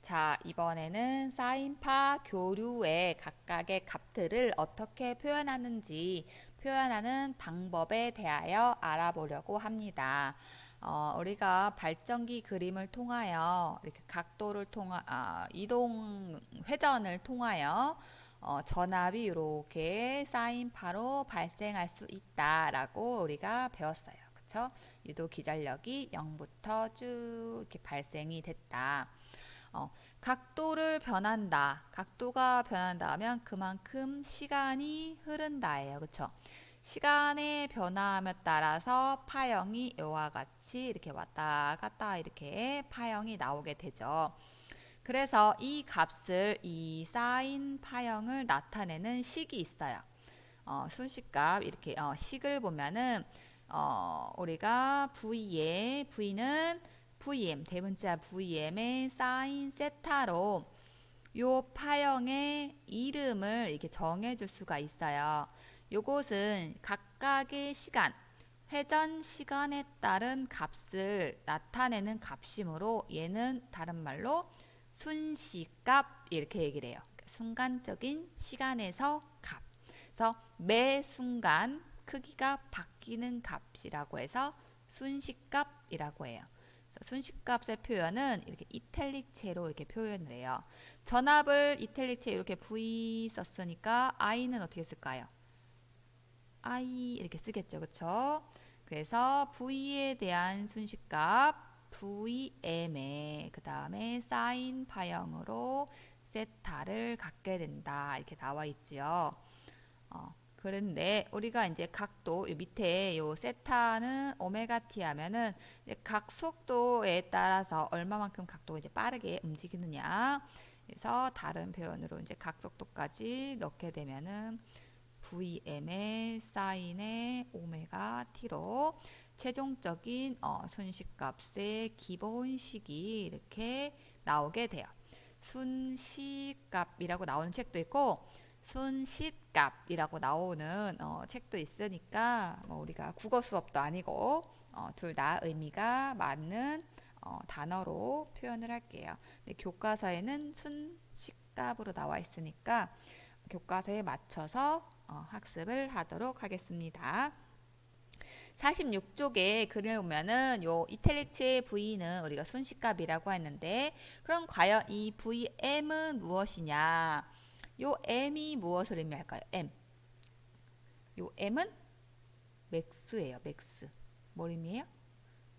자, 이번에는 사인파 교류의 각각의 값들을 어떻게 표현하는지 표현하는 방법에 대하여 알아보려고 합니다. 우리가 발전기 그림을 통하여 이렇게 각도를 이동 회전을 통하여 전압이 이렇게 사인파로 발생할 수 있다라고 우리가 배웠어요. 그쵸? 유도 기전력이 0부터 쭉 이렇게 발생이 됐다. 각도를 변한다. 각도가 변한다 하면 그만큼 시간이 흐른다예요. 그쵸? 시간의 변화함에 따라서 파형이 이와 같이 이렇게 왔다 갔다 이렇게 파형이 나오게 되죠. 그래서 이 값을 이 사인 파형을 나타내는 식이 있어요. 순식값 이렇게 식을 보면은 우리가 V는 VM 대문자 VM의 사인 세타로 요 파형의 이름을 이렇게 정해줄 수가 있어요. 요것은 각각의 시간, 회전 시간에 따른 값을 나타내는 값이므로 얘는 다른 말로 순시값 이렇게 얘기를 해요. 순간적인 시간에서 값. 그래서 매 순간 크기가 바뀌는 값이라고 해서 순시값이라고 해요. 순식값의 표현은 이렇게 이탈릭체로 이렇게 표현을 해요. 전압을 이탈릭체 이렇게 V 썼으니까 I는 어떻게 쓸까요? I 이렇게 쓰겠죠. 그쵸? 그래서 V에 대한 순식값 VM에 그 다음에 사인 파형으로 세타를 갖게 된다. 이렇게 나와 있지요. 그런데 우리가 이제 각도 밑에 요 세타는 오메가 t 하면은 각 속도에 따라서 얼마만큼 각도가 이제 빠르게 움직이느냐. 그래서 다른 표현으로 이제 각 속도까지 넣게 되면은 VM의 사인의 오메가 t로 최종적인 순식값의 기본식이 이렇게 나오게 돼요. 순식값이라고 나오는 책도 있고 순식값이라고 나오는 책도 있으니까 우리가 국어 수업도 아니고 둘 다 의미가 맞는 단어로 표현을 할게요. 근데 교과서에는 순식값으로 나와 있으니까 교과서에 맞춰서 학습을 하도록 하겠습니다. 46쪽에 글을 보면은 요 이탈릭체의 V는 우리가 순식값이라고 했는데 그럼 과연 이 VM은 무엇이냐? 요 M이 무엇을 의미할까요? M. 요 M은 맥스예요. 맥스. 뭘 의미해요?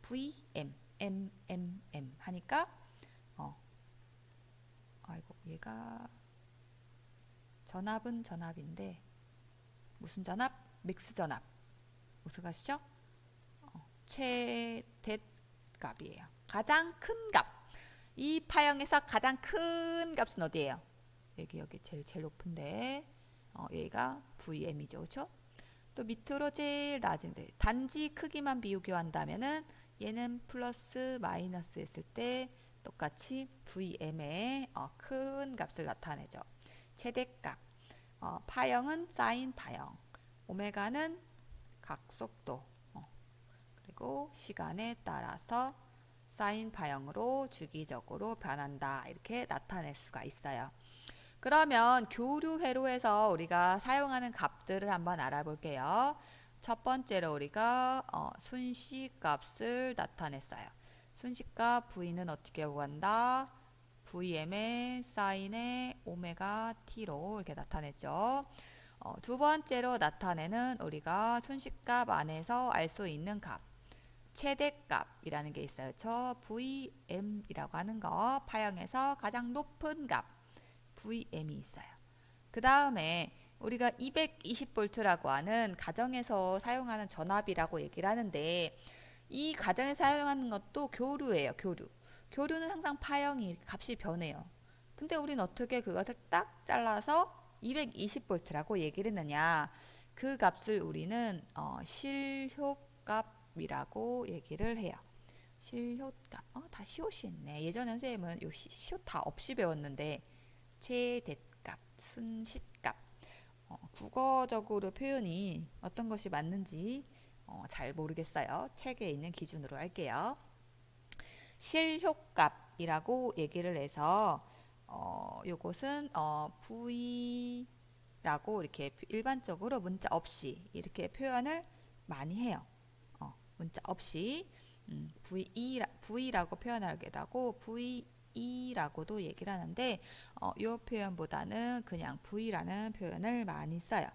VM. M 하니까 아이고 얘가 전압은 전압인데 무슨 전압? 맥스 전압. 무슨 값이죠? 최대값이에요. 가장 큰 값. 이 파형에서 가장 큰 값은 어디예요? 여기 제일 높은데 여기가 VM이죠. 그렇죠? 또 밑으로 제일 낮은데 단지 크기만 비교한다면은 얘는 플러스 마이너스 했을 때 똑같이 VM의 큰 값을 나타내죠. 최대값. 파형은 사인 파형. 오메가는 각속도. 그리고 시간에 따라서 사인 파형으로 주기적으로 변한다. 이렇게 나타낼 수가 있어요. 그러면 교류 회로에서 우리가 사용하는 값들을 한번 알아볼게요. 첫 번째로 우리가 순시값을 나타냈어요. 순시값 V는 어떻게 구한다? VM의 사인의 오메가 t로 이렇게 나타냈죠. 두 번째로 나타내는 우리가 순시값 안에서 알 수 있는 값. 최대값이라는 게 있어요. 저 VM이라고 하는 거 파형에서 가장 높은 값 VM이 있어요. 그 다음에 우리가 220V라고 하는 가정에서 사용하는 전압이라고 얘기를 하는데 이 가정에서 사용하는 것도 교류예요. 교류는 항상 파형이 값이 변해요. 근데 우리는 어떻게 그것을 딱 잘라서 220V라고 얘기를 했느냐. 그 값을 우리는 실효값이라고 얘기를 해요. 실효값. 다 시옷이 있네. 예전에 선생님은 요 시옷 다 없이 배웠는데 최대값, 순시값. 국어적으로 표현이 어떤 것이 맞는지 잘 모르겠어요. 책에 있는 기준으로 할게요. 실효값 값이라고 얘기를 해서 요것은 V라고 이렇게 일반적으로 문자 없이 이렇게 표현을 많이 해요. 문자 없이 V라고 표현하기도 하고 V라고도 얘기를 하는데 이 표현보다는 그냥 V라는 표현을 많이 써요.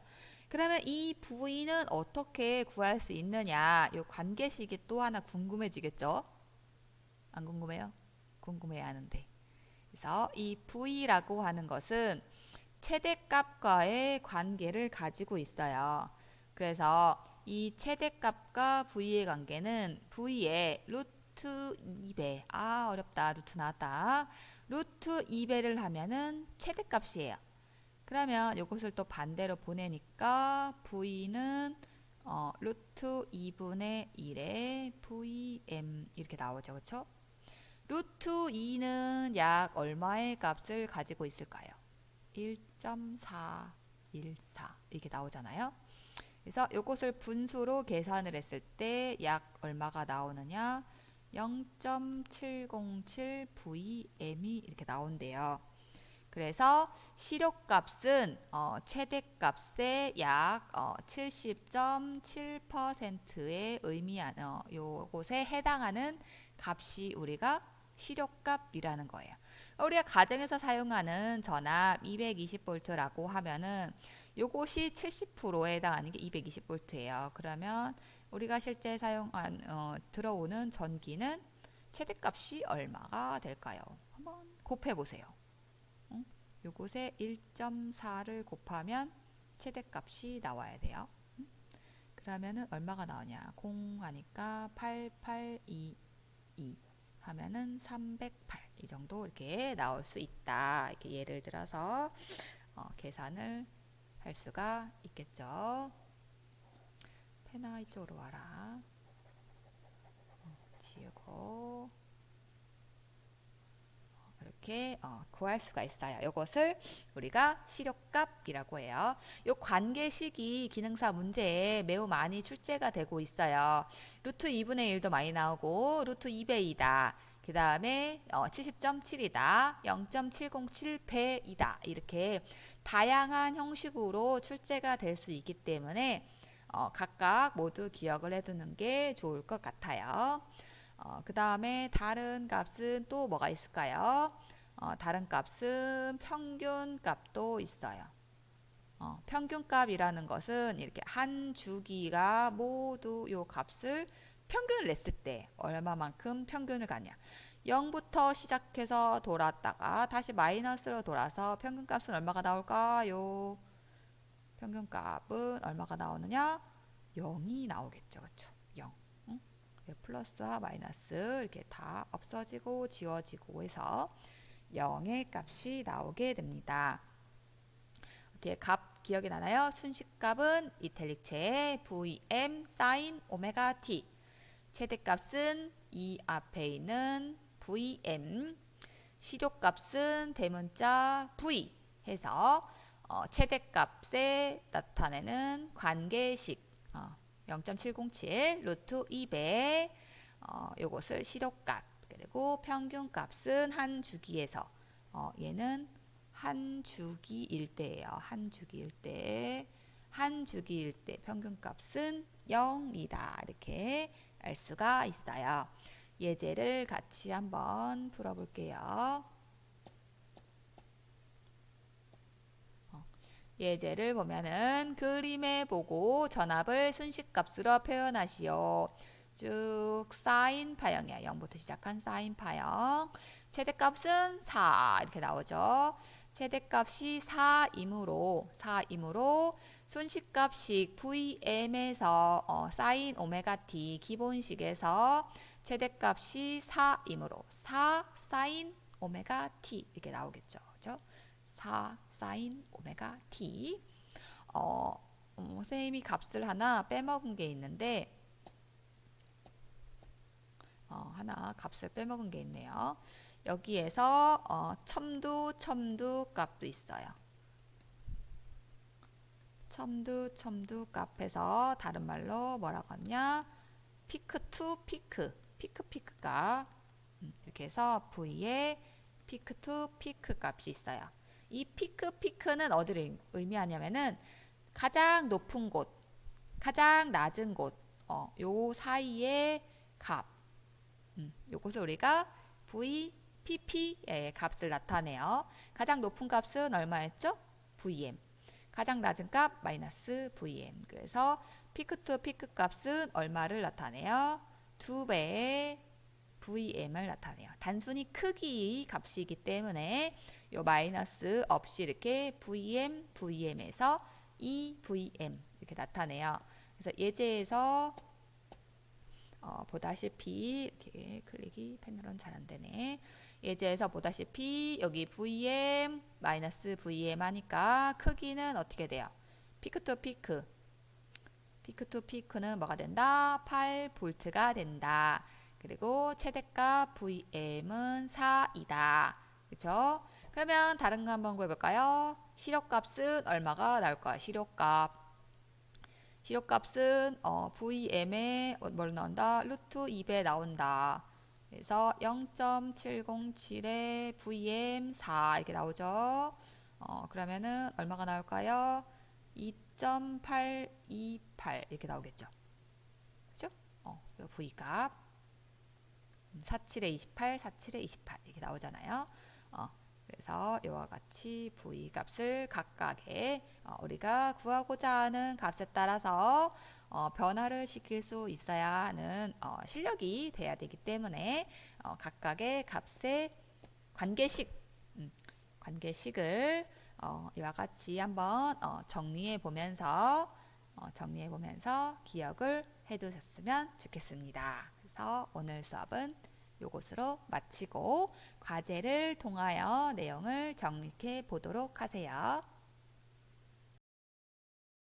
그러면 이 V는 어떻게 구할 수 있느냐? 이 관계식이 또 하나 궁금해지겠죠? 안 궁금해요? 궁금해야 하는데. 그래서 이 V라고 하는 것은 최대값과의 관계를 가지고 있어요. 그래서 이 최대값과 V의 관계는 V의 루트 2배. 어렵다. 루트 나왔다. 루트 2배를 하면은 최대값이에요. 그러면 이것을 또 반대로 보내니까 V는 루트 2분의 1의 Vm 이렇게 나오죠. 그렇죠? 루트 2는 약 얼마의 값을 가지고 있을까요? 1.414 이렇게 나오잖아요. 그래서 이것을 분수로 계산을 했을 때 약 얼마가 나오느냐? 0.707Vm이 이렇게 나온대요. 그래서 실효값은 최대값의 약 70.7%에 의미하는 요것에 해당하는 값이 우리가 실효값이라는 거예요. 우리가 가정에서 사용하는 전압 220V라고 하면은 요것이 70%에 해당하는 게 220V예요. 그러면 우리가 실제 사용한 들어오는 전기는 최대값이 얼마가 될까요? 한번 곱해 보세요. 요것에 1.4를 곱하면 최대값이 나와야 돼요. 그러면은 얼마가 나오냐? 0 하니까 8822 하면은 308 이 정도 이렇게 나올 수 있다. 이렇게 예를 들어서 계산을 할 수가 있겠죠. 페나 이쪽으로 와라. 지우고 이렇게 구할 수가 있어요. 이것을 우리가 실효값이라고 해요. 이 관계식이 기능사 문제에 매우 많이 출제가 되고 있어요. 루트 2분의 1도 많이 나오고 루트 2배이다. 그 다음에 70.7이다. 0.707배이다. 이렇게 다양한 형식으로 출제가 될 수 있기 때문에 각각 모두 기억을 해두는 게 좋을 것 같아요. 그 다음에 다른 값은 또 뭐가 있을까요? 다른 값은 평균값도 있어요. 평균값이라는 것은 이렇게 한 주기가 모두 요 값을 평균을 냈을 때 얼마만큼 평균을 가냐. 0부터 시작해서 돌았다가 다시 마이너스로 돌아서 평균값은 얼마가 나올까요? 평균값은 얼마가 나오느냐? 0이 나오겠죠. 그렇죠? 0. 응? 플러스와 마이너스 이렇게 다 없어지고 지워지고 해서 0의 값이 나오게 됩니다. 어떻게 값 기억이 나나요? 순식값은 이탈릭체 Vm sin 오메가 t. 최대값은 이 앞에 있는 Vm. 실효값은 대문자 V 해서 최대값에 나타내는 관계식 0.707 루트 2배 요것을 실효값. 그리고 평균값은 한 주기에서 얘는 한 주기일 때예요. 한 주기일 때 평균값은 0이다. 이렇게 알 수가 있어요. 예제를 같이 한번 풀어볼게요. 예제를 보면은 그림에 보고 전압을 순식값으로 표현하시오. 쭉 사인 파형이야. 0부터 시작한 사인 파형. 최대값은 4 이렇게 나오죠. 최대값이 4이므로 순식값식 Vm에서 사인 오메가 t 기본식에서 최대값이 4이므로 4 사인 오메가 t 이렇게 나오겠죠. 그죠? 4 사인 오메가 t. 선생님이 값을 하나 빼먹은 게 있는데 하나 값을 빼먹은 게 있네요. 여기에서 첨두 값도 있어요. 첨두 값에서 다른 말로 뭐라고 하냐? 피크 투 피크가 이렇게 해서 V에 피크 투 피크 값이 있어요. 이 피크는 어디를 의미하냐면은 가장 높은 곳, 가장 낮은 곳, 요 사이의 값, 요것을 우리가 VPP의 값을 나타내요. 가장 높은 값은 얼마였죠? VM. 가장 낮은 값 마이너스 VM. 그래서 피크 투 피크 값은 얼마를 나타내요? 2배의 VM을 나타내요. 단순히 크기 값이기 때문에 요 마이너스 없이 이렇게 VM에서 2VM 이렇게 나타내요. 그래서 예제에서 보다시피 이렇게 클릭이 패널은 잘 안되네. 예제에서 보다시피 여기 VM 마이너스 VM 하니까 크기는 어떻게 돼요? 피크 투 피크는 뭐가 된다? 8V가 된다. 그리고 최대값 VM은 4이다. 그쵸? 그러면 다른 거 한번 구해볼까요? 시력값은 얼마가 나올까요? 시력값은 VM에 뭘 나온다? 루트 2배 나온다. 그래서 0.707에 VM 4 이렇게 나오죠. 그러면은 얼마가 나올까요? 2.828 이렇게 나오겠죠. 그죠? 요 V값 47에 28, 47에 28 이렇게 나오잖아요. 그래서 이와 같이 V 값을 각각의 우리가 구하고자 하는 값에 따라서 변화를 시킬 수 있어야 하는 실력이 돼야 되기 때문에 각각의 값의 관계식을 이와 같이 한번 정리해 보면서 기억을 해 두셨으면 좋겠습니다. 그래서 오늘 수업은 요것으로 마치고 과제를 통하여 내용을 정리해 보도록 하세요.